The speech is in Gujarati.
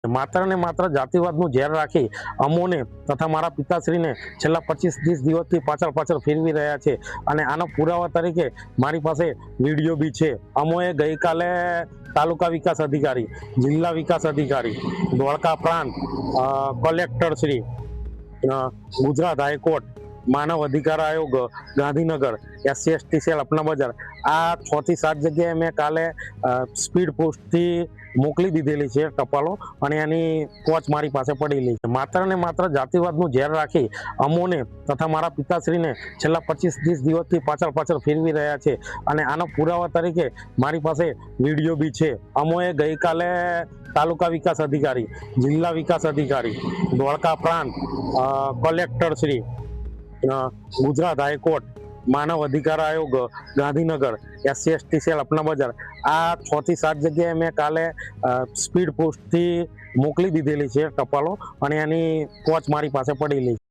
માત્ર ને માત્ર જાતિવાદનું ઝેર રાખી અમોને તથા મારા પિતાશ્રીને છેલ્લા 25-30 દિવસથી પાછળ ફેરવી રહ્યા છે અને આનો પુરાવા તરીકે મારી પાસે વિડીયો બી છે। અમોએ ગઈકાલે તાલુકા વિકાસ અધિકારી, જિલ્લા વિકાસ અધિકારી, ધોળકા પ્રાંત, કલેક્ટર શ્રી, ગુજરાત હાઈકોર્ટ, માનવ અધિકાર આયોગ ગાંધીનગર, SC/ST સેલ અપના બજાર, આ 6 થી 7 જગ્યાએ મેં કાલે સ્પીડ પોસ્ટથી મોકલી દીધેલી છે ટપાલો અને એની કોચ મારી પાસે પડેલી છે। માત્ર ને માત્ર જાતિવાદનું ઝેર રાખી અમોને તથા મારા પિતાશ્રીને છેલ્લા 25-30 દિવસથી પાછળ ફેરવી રહ્યા છે અને આનો પુરાવા તરીકે મારી પાસે વિડીયો બી છે। અમોએ ગઈકાલે તાલુકા વિકાસ અધિકારી, જિલ્લા વિકાસ અધિકારી, ધોળકા પ્રાંત, કલેક્ટર શ્રી, ગુજરાત હાઈકોર્ટ, માનવ અધિકાર આયોગ ગાંધીનગર, SC/ST સેલ અપના બજાર, આ 6 થી 7 જગ્યાએ મેં કાલે સ્પીડ પોસ્ટથી મોકલી દીધેલી છે ટપાલો અને એની કોચ મારી પાસે પડેલી છે।